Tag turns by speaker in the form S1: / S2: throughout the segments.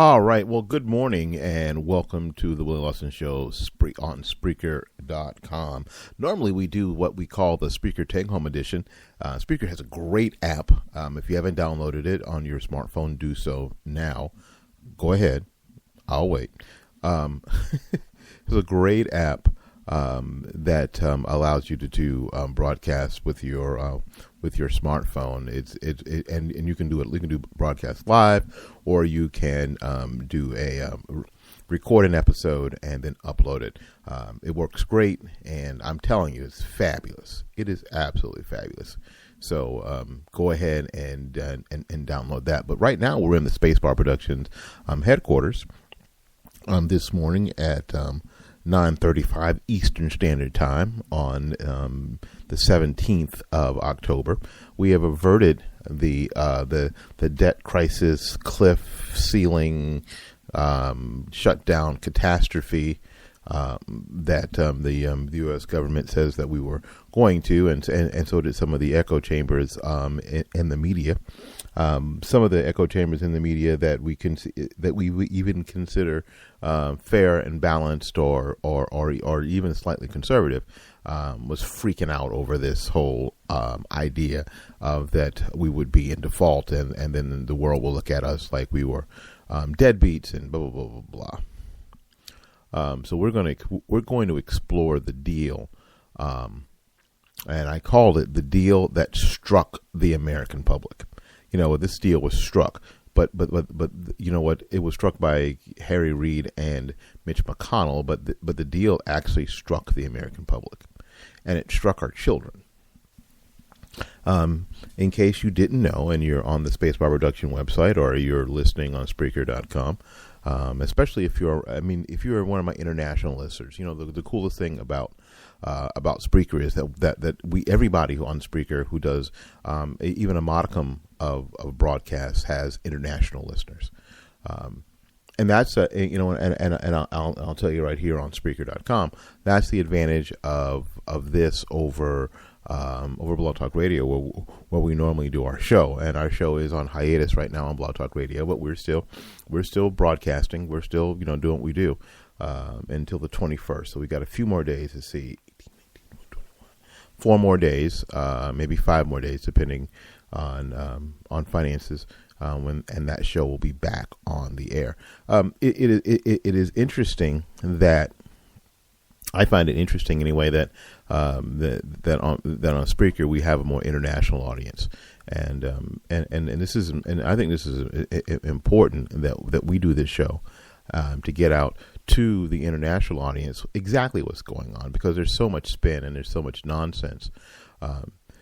S1: All right. Well, good morning and welcome to the Willie Lawson Show on Spreaker.com. Normally, we do what we call the Spreaker Take Home Edition. Spreaker has a great app. If you haven't downloaded it on your smartphone, do so now. Go ahead. I'll wait. It's a great app that allows you to do broadcasts with your smartphone. And you can do it. You can do broadcast live, or you can do record an episode and then upload it. It works great, and I'm telling you, it's fabulous. It is absolutely fabulous. So go ahead and download that. But right now, we're in the Spacebar Productions headquarters. This morning at 9:35 Eastern Standard Time on the 17th of October. We have averted the debt crisis, cliff ceiling, shutdown catastrophe that the U.S. government says that we were going to, and so did some of the echo chambers in the media. Some of the echo chambers in the media that we even consider fair and balanced, or even slightly conservative, was freaking out over this whole idea of that we would be in default, and then the world will look at us like we were deadbeats and blah blah blah blah blah. So we're going to explore the deal, and I called it the deal that struck the American public. You know, this deal was struck, but you know what? It was struck by Harry Reid and Mitch McConnell, but the deal actually struck the American public, and it struck our children. In case you didn't know, and you're on the Spacebar Production website, or you're listening on Spreaker.com, especially if you're one of my international listeners, you know, the coolest thing about Spreaker is that everybody on Spreaker who does even a modicum of broadcasts has international listeners, and that's and I'll tell you right here on Spreaker.com, that's the advantage of this over Blog Talk Radio, where we normally do our show, and our show is on hiatus right now on Blog Talk Radio, but we're still broadcasting, we're still doing what we do until the 21st. So we got a few more days to see. 4 more days, maybe 5 more days, depending on finances, and that show will be back on the air. It is interesting that I find it interesting anyway that that on Spreaker we have a more international audience, and this is, and I think this is important that we do this show to get out to the international audience exactly what's going on, because there's so much spin and there's so much nonsense.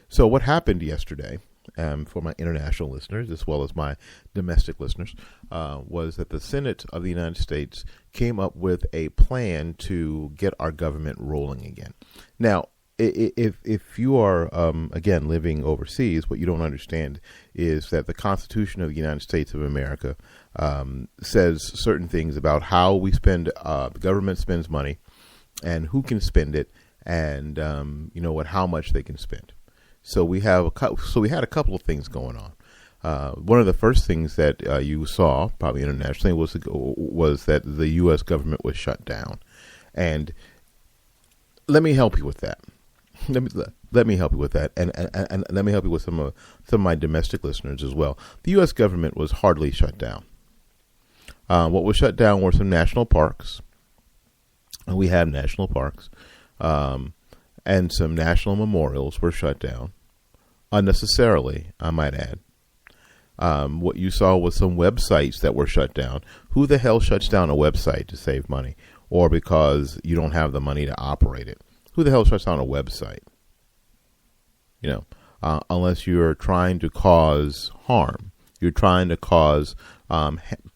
S1: So what happened yesterday, for my international listeners as well as my domestic listeners, was that the Senate of the United States came up with a plan to get our government rolling again. Now, if you are, again, living overseas, what you don't understand is that the Constitution of the United States of America says certain things about how we spend, the government spends money, and who can spend it, and how much they can spend. So we had a couple of things going on. One of the first things that you saw, probably internationally, was that the U.S. government was shut down, and let me help you with that. Let me help you with that, and let me help you with some of my domestic listeners as well. The U.S. government was hardly shut down. What was shut down were some national parks. We had national parks, and some national memorials were shut down unnecessarily, I might add. What you saw was some websites that were shut down. Who the hell shuts down a website to save money, or because you don't have the money to operate it? Who the hell shuts down a website? Unless you're trying to cause harm, you're trying to cause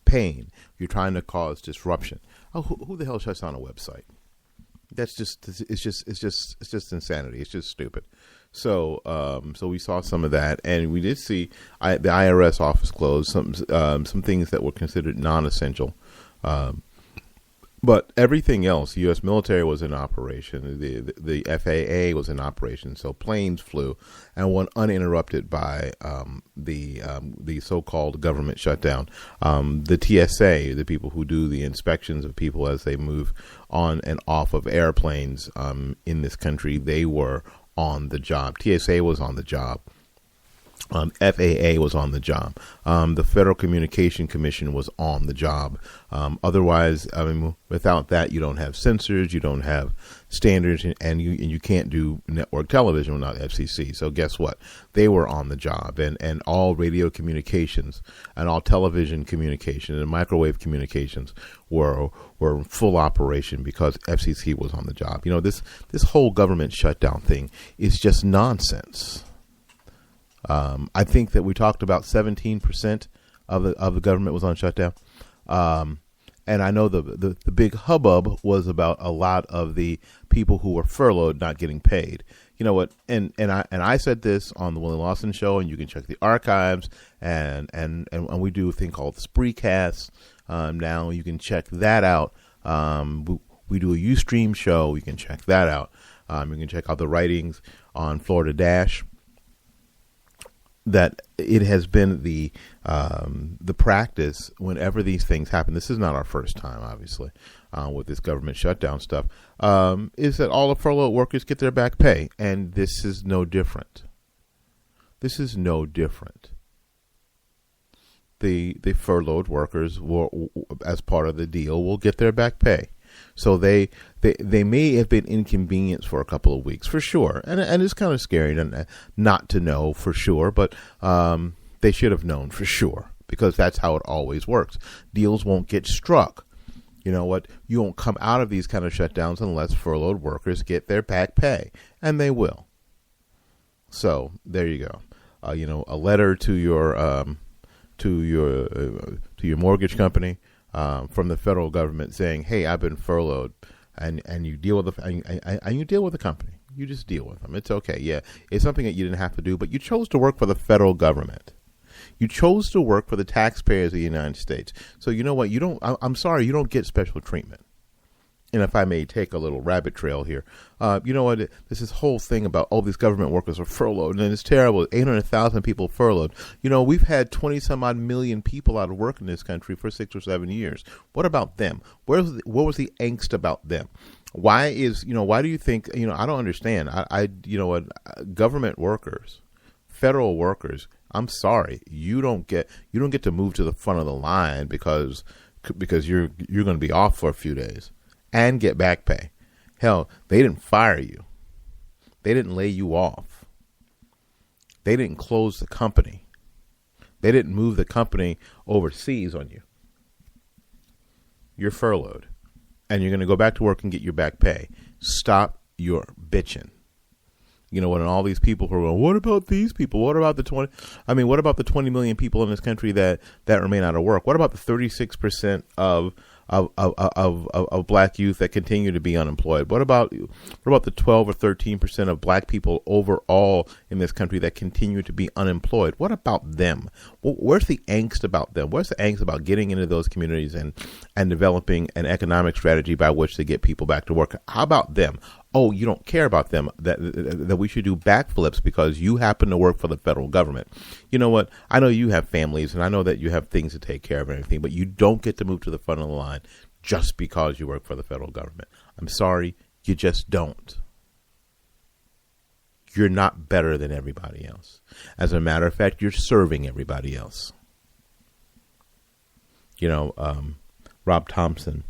S1: pain, you're trying to cause disruption. Who the hell shuts down a website? It's just insanity. It's just stupid. So we saw some of that, and we did see the IRS office closed. Some things that were considered non-essential But everything else, U.S. military was in operation. The FAA was in operation. So planes flew and went uninterrupted by the so-called government shutdown. The TSA, the people who do the inspections of people as they move on and off of airplanes in this country, they were on the job. TSA was on the job. FAA was on the job. The Federal Communication Commission was on the job. Otherwise, I mean, without that, you don't have censors, you don't have standards, and you can't do network television without FCC. So guess what? They were on the job, and all radio communications and all television communication and microwave communications were in full operation because FCC was on the job. You know, this whole government shutdown thing is just nonsense. I think that we talked about 17% of the government was on shutdown. And I know the big hubbub was about a lot of the people who were furloughed not getting paid. You know what? And I said this on the Willie Lawson show, and you can check the archives, and we do a thing called Spreaker. Now you can check that out. We do a Ustream show. You can check that out. You can check out the writings on Florida Dash. That it has been the practice whenever these things happen. This is not our first time, obviously, with this government shutdown stuff. Is that all the furloughed workers get their back pay, and this is no different. This is no different. The furloughed workers will, as part of the deal, will get their back pay. So they may have been inconvenienced for a couple of weeks, for sure. And it's kind of scary not to know for sure, but they should have known for sure, because that's how it always works. Deals won't get struck. You know what? You won't come out of these kind of shutdowns unless furloughed workers get their back pay, and they will. So there you go. A letter to your mortgage company. From the federal government saying, "Hey, I've been furloughed," and you deal with you deal with the company. You just deal with them. It's okay. Yeah, it's something that you didn't have to do, but you chose to work for the federal government. You chose to work for the taxpayers of the United States. So you know what? I'm sorry, you don't get special treatment. And if I may take a little rabbit trail here, you know what? There's this whole thing about, these government workers are furloughed, and it's terrible. 800,000 people furloughed. You know, we've had 20 some odd million people out of work in this country for 6 or 7 years. What about them? What was the angst about them? Why do you think, I don't understand. Government workers, federal workers, I'm sorry, you don't get to move to the front of the line because you're going to be off for a few days. And get back pay. Hell, they didn't fire you. They didn't lay you off. They didn't close the company. They didn't move the company overseas on you. You're furloughed. And you're going to go back to work and get your back pay. Stop your bitching. You know what? And all these people who are going, what about these people? What about the 20 million people in this country that remain out of work? What about the 36% of black youth that continue to be unemployed? What about the 12 or 13% of black people overall in this country that continue to be unemployed? What about them? Where's the angst about them? Where's the angst about getting into those communities and developing an economic strategy by which to get people back to work? How about them? Oh, you don't care about them, that we should do backflips because you happen to work for the federal government. You know what? I know you have families, and I know that you have things to take care of and everything, but you don't get to move to the front of the line just because you work for the federal government. I'm sorry, you just don't. You're not better than everybody else. As a matter of fact, you're serving everybody else. Rob Thompson,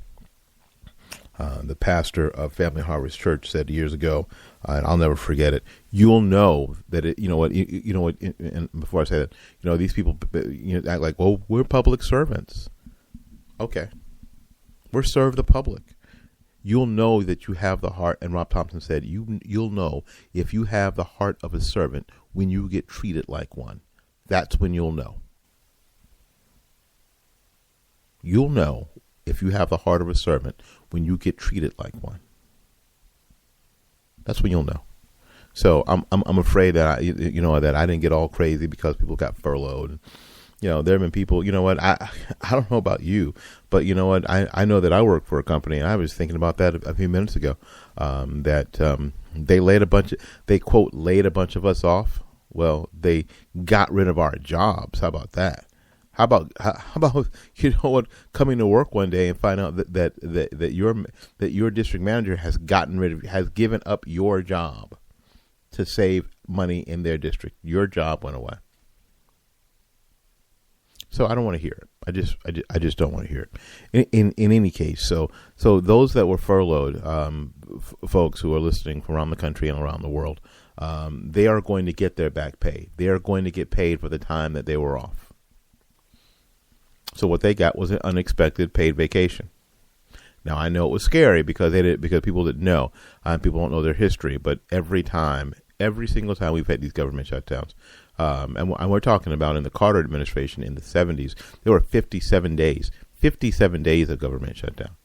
S1: the pastor of Family Harvest Church, said years ago, and I'll never forget it. You'll know that it. You know what? And before I say that, these people, act like, well, we're public servants. Okay, we're serve the public. You'll know that you have the heart. And Rob Thompson said, you'll know if you have the heart of a servant when you get treated like one. That's when you'll know. You'll know if you have the heart of a servant when you get treated like one. That's when you'll know. So I'm afraid that I didn't get all crazy because people got furloughed. there have been people, I don't know about you, but you know what, I know that I work for a company, and I was thinking about that a few minutes ago, that they quote laid a bunch of us off. Well, they got rid of our jobs. How about that? How about coming to work one day and find out that your district manager has given up your job to save money in their district. Your job went away. So I don't want to hear it. I just don't want to hear it. In any case, so those that were furloughed, folks who are listening from around the country and around the world, they are going to get their back pay. They are going to get paid for the time that they were off. So what they got was an unexpected paid vacation. Now I know it was scary because people didn't know, people don't know their history. But every single time we've had these government shutdowns, and we're talking about in the Carter administration in the 70s, there were 57 days of government shutdown.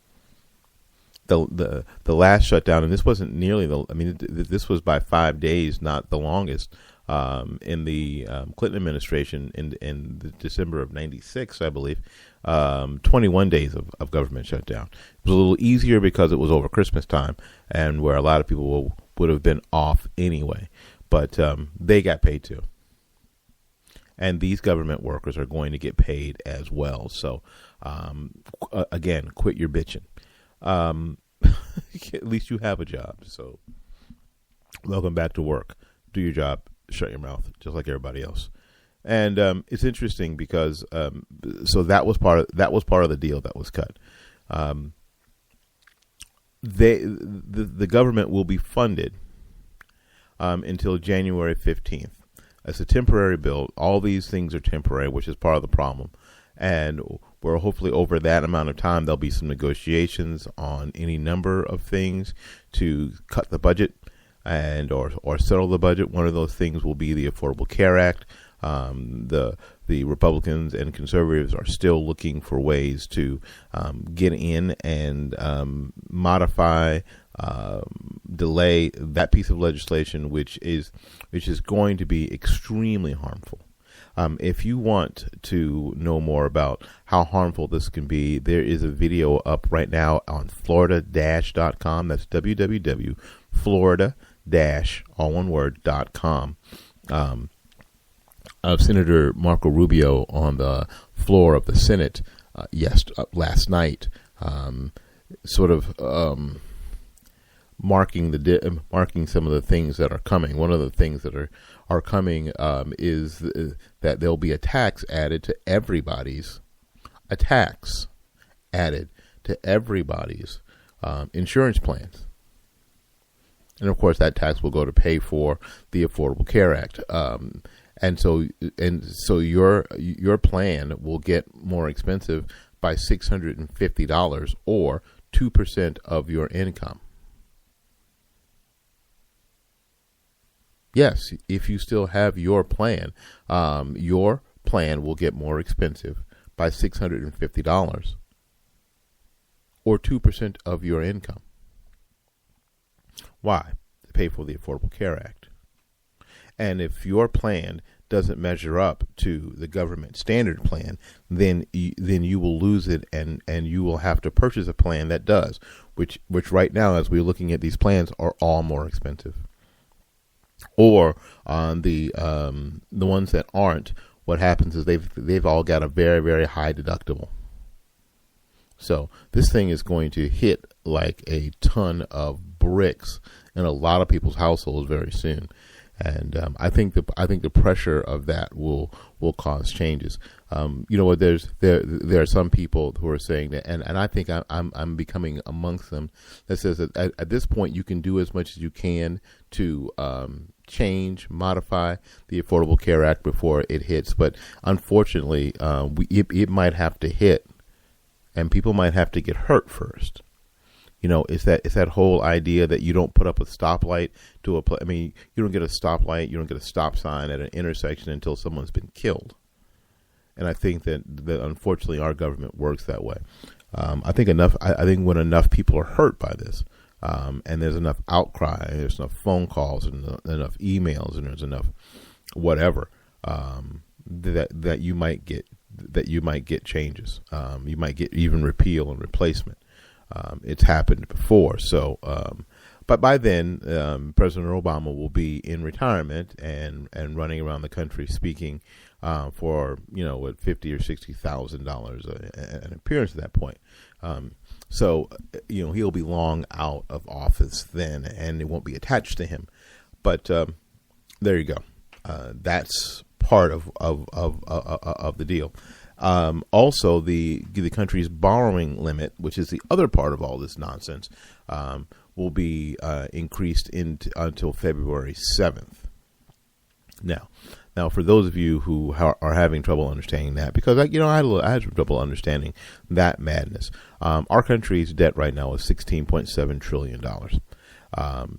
S1: The last shutdown, and this wasn't nearly this was by 5 days, not the longest. In the Clinton administration in the December of 96, I believe, 21 days of government shutdown. It was a little easier because it was over Christmas time and where a lot of people would have been off anyway. But they got paid too. And these government workers are going to get paid as well. So, again, quit your bitching. At least you have a job. So, welcome back to work. Do your job. Shut your mouth, just like everybody else. And it's interesting because so that was part of the deal that was cut. The government will be funded until January 15th. It's a temporary bill. All these things are temporary, which is part of the problem. And we're hopefully over that amount of time, there'll be some negotiations on any number of things to cut the budget and or settle the budget. One of those things will be the Affordable Care Act. The Republicans and conservatives are still looking for ways to get in and modify, delay that piece of legislation, which is going to be extremely harmful. If you want to know more about how harmful this can be, there is a video up right now on Florida-.com. That's www.florida-all-one-word.com. Of Senator Marco Rubio on the floor of the Senate last night, marking some of the things that are coming. One of the things that are coming is that there'll be a tax added to everybody's insurance plans. And of course, that tax will go to pay for the Affordable Care Act. And so your plan will get more expensive by $650 or 2% of your income. Yes, if you still have your plan will get more expensive by $650 or 2% of your income. Why? To pay for the Affordable Care Act. And if your plan doesn't measure up to the government standard plan, then you will lose it, and you will have to purchase a plan that does, which right now, as we're looking at these plans, are all more expensive. Or on the ones that aren't, what happens is they've all got a very, very high deductible. So this thing is going to hit like a ton of bricks in a lot of people's households very soon. And I think the pressure of that will cause changes. There are some people who are saying that, and I think I'm becoming amongst them, that says that at this point you can do as much as you can to change, modify the Affordable Care Act before it hits. But unfortunately, it might have to hit, and people might have to get hurt first. It's that whole idea that you don't put up a stoplight you don't get a stoplight, you don't get a stop sign at an intersection until someone's been killed. And I think that unfortunately our government works that way. I think when enough people are hurt by this, and there's enough outcry, and there's enough phone calls and enough emails, and there's enough whatever, that you might get changes. You might get even repeal and replacement. It's happened before. So, but by then, President Obama will be in retirement and running around the country speaking for what $50,000 or $60,000 an appearance at that point. So he'll be long out of office then, and it won't be attached to him. But there you go. That's part of the deal. Also, the country's borrowing limit, which is the other part of all this nonsense, will be increased until February 7th. Now, for those of you who are having trouble understanding that, because I had some trouble understanding that madness. Our country's debt right now is $16.7 trillion,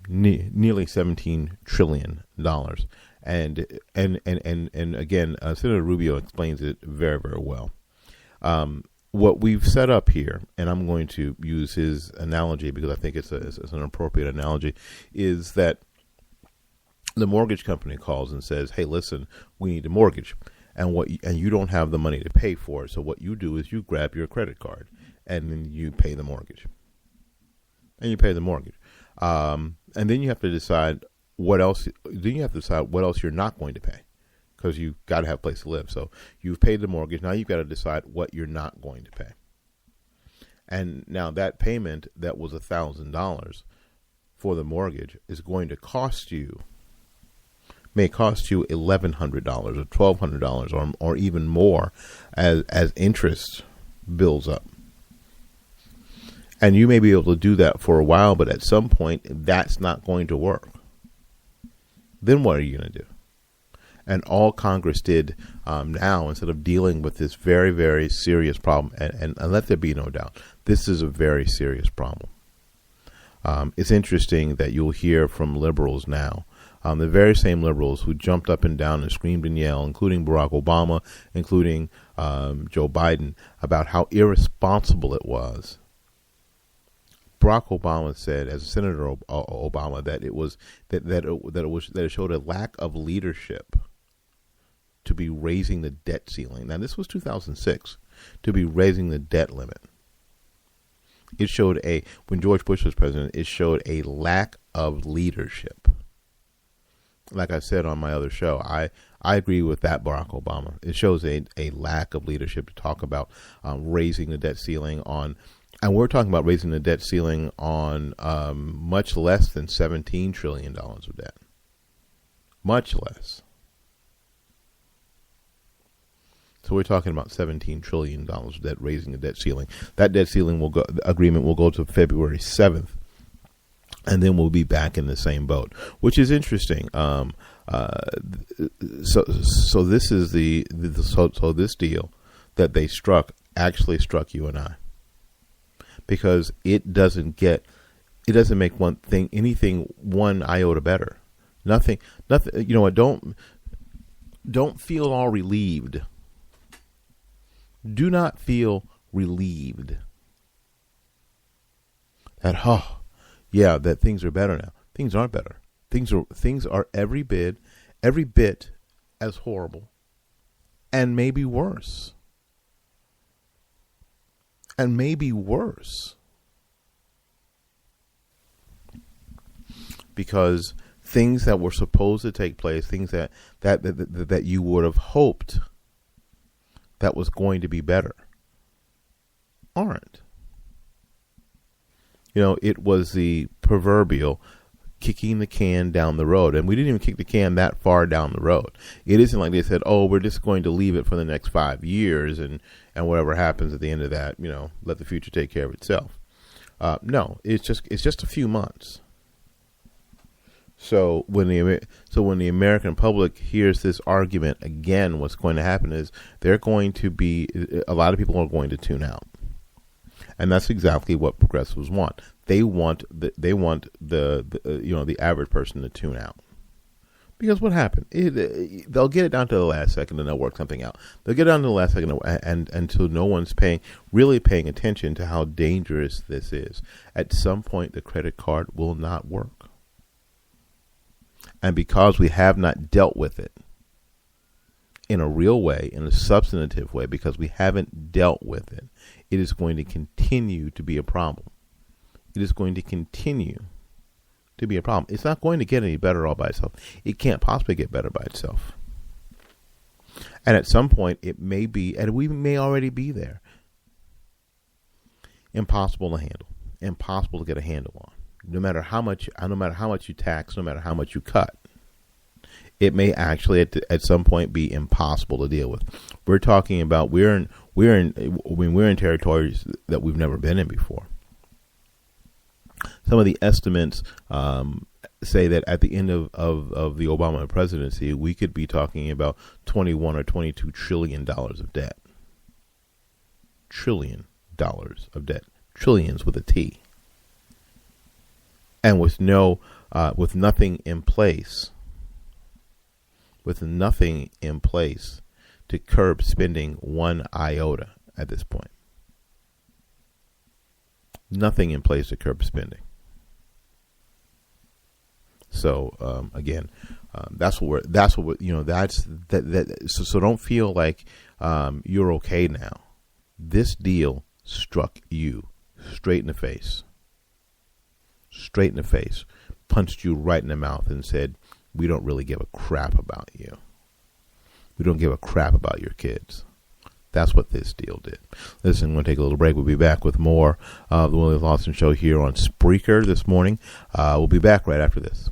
S1: nearly $17 trillion. And again, Senator Rubio explains it very, very well. What we've set up here, and I'm going to use his analogy because I think it's an appropriate analogy, is that the mortgage company calls and says, "Hey, listen, we need a mortgage, and you don't have the money to pay for it. So what you do is you grab your credit card and then you pay the mortgage, and then you have to decide what else. Then you have to decide what else you're not going to pay, because you've got to have a place to live. So you've paid the mortgage. Now you've got to decide what you're not going to pay. And now that payment that was $1,000 for the mortgage is going to may cost you $1,100 or $1,200 or even more as interest builds up. And you may be able to do that for a while, but at some point that's not going to work. Then what are you going to do? And all Congress did now, instead of dealing with this very, very serious problem, and let there be no doubt, this is a very serious problem. It's interesting that you'll hear from liberals now, the very same liberals who jumped up and down and screamed and yelled, including Barack Obama, including Joe Biden, about how irresponsible it was. Barack Obama said, as Senator Obama, that it showed a lack of leadership to be raising the debt ceiling. Now, this was 2006, to be raising the debt limit. It showed when George Bush was president, it showed a lack of leadership. Like I said on my other show, I agree with that, Barack Obama. It shows a lack of leadership to talk about raising the debt ceiling on, and we're talking about raising the debt ceiling on much less than $17 trillion of debt. Much less. So we're talking about $17 trillion of debt, raising the debt ceiling. That debt ceiling agreement will go to February 7th. And then we'll be back in the same boat, which is interesting. So this is this deal that they struck actually struck you and I, because it doesn't make anything one iota better. Nothing. You know what? Don't feel all relieved. Do not feel relieved that things are better now. Things aren't better. Things are every bit as horrible, and maybe worse. Because things that were supposed to take place, things that you would have hoped that was going to be better, aren't. It was the proverbial kicking the can down the road. And we didn't even kick the can that far down the road. It isn't like they said, we're just going to leave it for the next 5 years and whatever happens at the end of that, let the future take care of itself. No, it's just a few months. So when the American public hears this argument again, what's going to happen is a lot of people are going to tune out. And that's exactly what progressives want. They want the average person to tune out. Because what happened? They'll get it down to the last second and they'll work something out. They'll get down to the last second and until no one's really paying attention to how dangerous this is. At some point, the credit card will not work. And because we have not dealt with it, in a real way, in a substantive way, because we haven't dealt with it, it is going to continue to be a problem. It is going to continue to be a problem. It's not going to get any better all by itself. It can't possibly get better by itself. And at some point, it may be, and we may already be there, impossible to handle, impossible to get a handle on. No matter how much you tax, no matter how much you cut, it may actually at some point be impossible to deal with. We're talking about we're in territories that we've never been in before. Some of the estimates say that at the end of the Obama presidency, we could be talking about $21 or $22 trillion of debt. $1 trillion of debt. Trillions with a T. And with nothing in place. With nothing in place to curb spending one iota at this point. Nothing in place to curb spending. So again, so don't feel like you're okay now. This deal struck you straight in the face. Straight in the face. Punched you right in the mouth and said, we don't really give a crap about you. We don't give a crap about your kids. That's what this deal did. Listen, we're going to take a little break. We'll be back with more of the Willie Lawson Show here on Spreaker this morning. We'll be back right after this.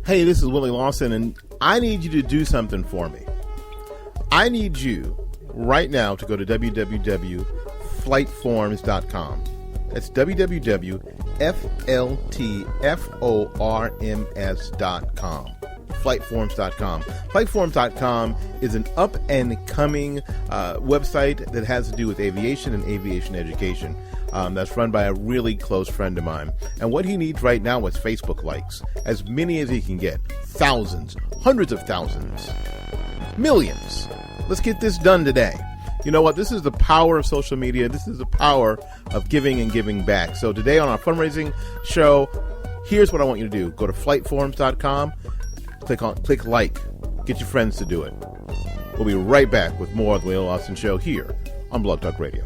S1: Hey, this is Willie Lawson, and I need you to do something for me. I need you right now to go to www.flightforms.com. That's www.flightforms.com. Flightforms.com. Flightforms.com is an up-and-coming website that has to do with aviation and aviation education. That's run by a really close friend of mine. And what he needs right now is Facebook likes. As many as he can get. Thousands. Hundreds of thousands. Millions. Let's get this done today. You know what? This is the power of social media. This is the power of giving and giving back. So today on our fundraising show, here's what I want you to do. Go to flightforms.com. Click like. Get your friends to do it. We'll be right back with more of the Willie Lawson Show here on Blog Talk Radio.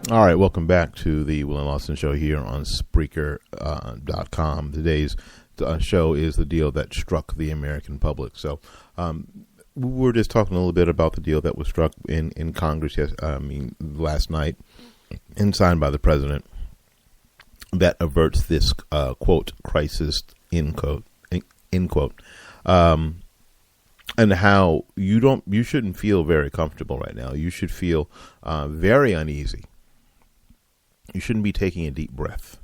S1: All right, welcome back to the Willie Lawson Show here on Spreaker.com. Today's show is the deal that struck the American public. So we were just talking a little bit about the deal that was struck in Congress last night and signed by the president that averts this, quote, crisis, end quote. And how you shouldn't feel very comfortable right now. You should feel very uneasy. You shouldn't be taking a deep breath.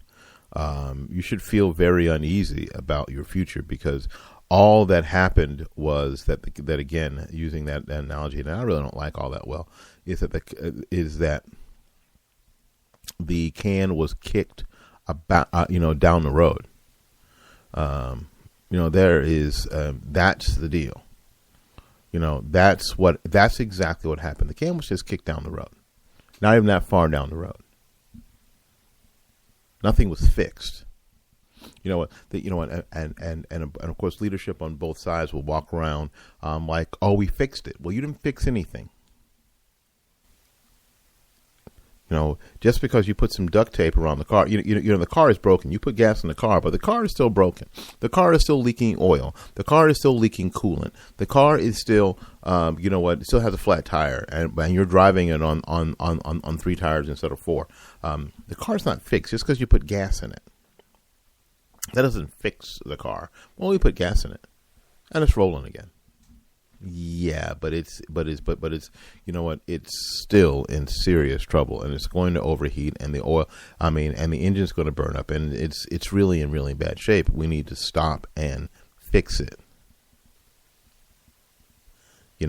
S1: You should feel very uneasy about your future because all that happened was that again, using that analogy, and I really don't like all that well, is that the can was kicked about down the road. There is that's the deal. That's exactly what happened. The can was just kicked down the road, not even that far down the road. Nothing was fixed. And of course, leadership on both sides will walk around like, "Oh, we fixed it." Well, you didn't fix anything. Just because you put some duct tape around the car, the car is broken. You put gas in the car, but the car is still broken. The car is still leaking oil. The car is still leaking coolant. The car is still, it still has a flat tire, and you're driving it on 3 tires instead of 4. The car's not fixed just because you put gas in it. That doesn't fix the car. Well, we put gas in it, and it's rolling again. Yeah, but it's it's still in serious trouble, and it's going to overheat, and the engine's going to burn up, and it's really in really bad shape. We need to stop and fix it. We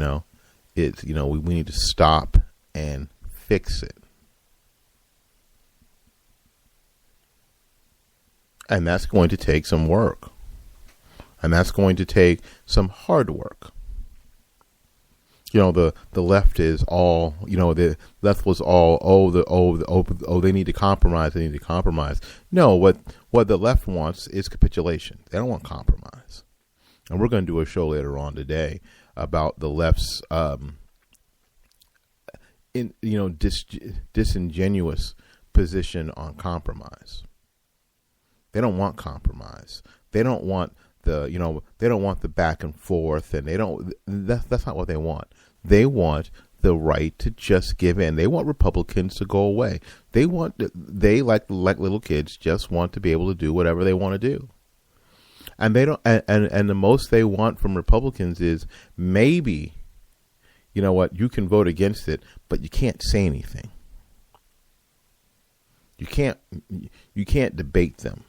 S1: need to stop and fix it. And that's going to take some work. And that's going to take some hard work. The left is all, the left was all, they need to compromise. No, what the left wants is capitulation. They don't want compromise. And we're going to do a show later on today about the left's, disingenuous position on compromise. They don't want compromise. They don't want they don't want the back and forth, and that's not what they want. They want the right to just give in. They want Republicans to go away. They like little kids just want to be able to do whatever they want to do. And they don't, and the most they want from Republicans is maybe, you can vote against it, but you can't say anything. You can't debate them.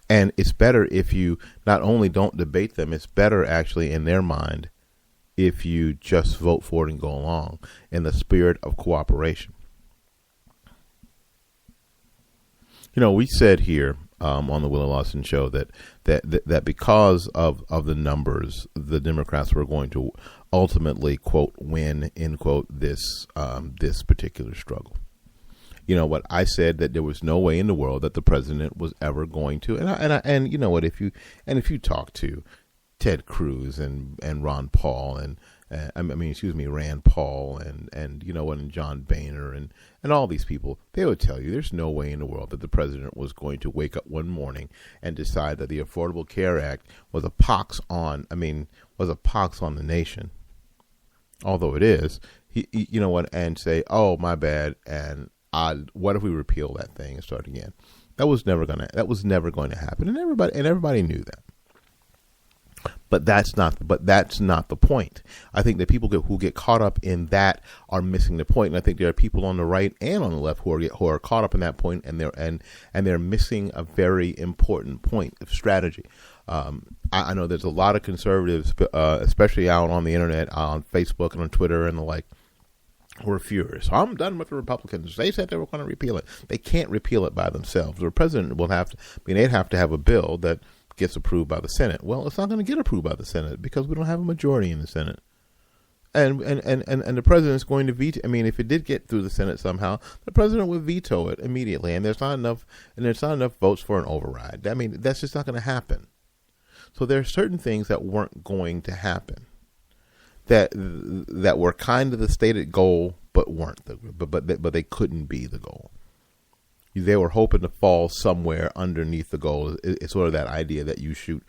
S1: And it's better if you not only don't debate them, it's better actually in their mind if you just vote for it and go along in the spirit of cooperation. We said here on the Willie Lawson Show that because of the numbers, the Democrats were going to ultimately, quote, win, end quote, this particular struggle. I said that there was no way in the world that the president was ever going to, and if you talk to Ted Cruz and Ron Paul Rand Paul and John Boehner and all these people, they would tell you there's no way in the world that the president was going to wake up one morning and decide that the Affordable Care Act was a pox on the nation. Although it is, and say, oh, my bad, and what if we repeal that thing and start again? That was never going to happen, and everybody knew that. But that's not the point. I think that people who get caught up in that are missing the point, and I think there are people on the right and on the left who are caught up in that point, and they're missing a very important point of strategy. I know there's a lot of conservatives, especially out on the internet, on Facebook and on Twitter and the like, who are furious. I'm done with the Republicans. They said they were going to repeal it. They can't repeal it by themselves. The president will have to. They'd have to have a bill that gets approved by the Senate. Well, it's not going to get approved by the Senate because we don't have a majority in the Senate. And the president's going to veto. If it did get through the Senate somehow, the president would veto it immediately. And there's not enough votes for an override. That's just not going to happen. So there are certain things that weren't going to happen. That were kind of the stated goal, but weren't but they couldn't be the goal. They were hoping to fall somewhere underneath the goal. It's sort of that idea that you shoot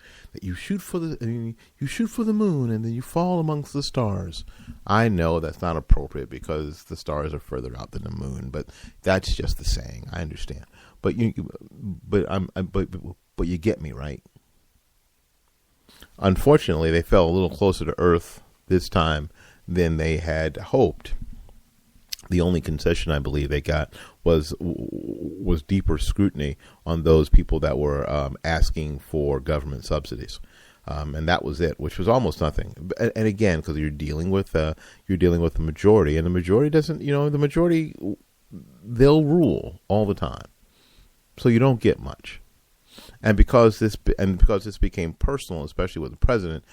S1: for the moon and then you fall amongst the stars. I know that's not appropriate because the stars are further out than the moon, but that's just the saying. I understand, but you get me, right? Unfortunately, they fell a little closer to Earth this time than they had hoped. The only concession I believe they got was deeper scrutiny on those people that were asking for government subsidies, and that was it, which was almost nothing. And again, because you're dealing with the majority, and the majority doesn't, the majority, they'll rule all the time, so you don't get much. And because this became personal, especially with the president,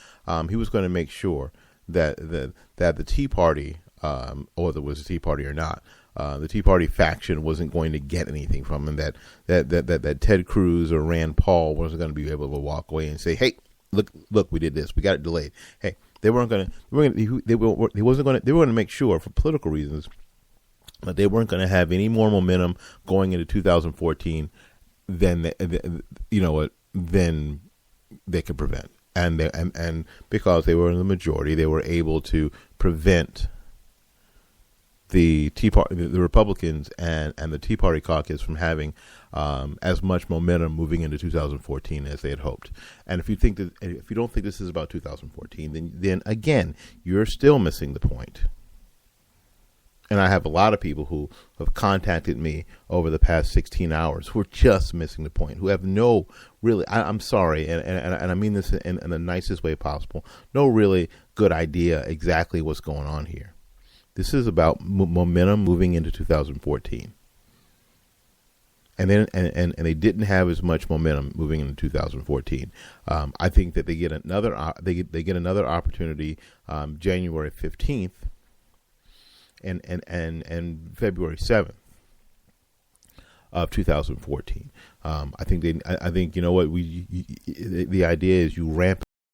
S1: he was going to make sure that the Tea Party, or there was a Tea Party or not, the Tea Party faction wasn't going to get anything from him. That Ted Cruz or Rand Paul wasn't going to be able to walk away and say, "Hey, look, we did this. We got it delayed." Hey, they weren't going to. They were going to make sure, for political reasons, But they weren't going to have any more momentum going into 2014 than than they could prevent, and because they were in the majority, they were able to prevent the Republicans and the Tea Party caucus from having as much momentum moving into 2014 as they had hoped. And if you don't think this is about 2014, then again, you're still missing the point. And I have a lot of people who have contacted me over the past 16 hours who are just missing the point, who have no really, I'm sorry, and I mean this in the nicest way possible, no really good idea exactly what's going on here. This is about momentum moving into 2014. And then and they didn't have as much momentum moving into 2014. I think that they get another opportunity January 15th. And February 7th of 2014. I think you know what, the idea is you ramp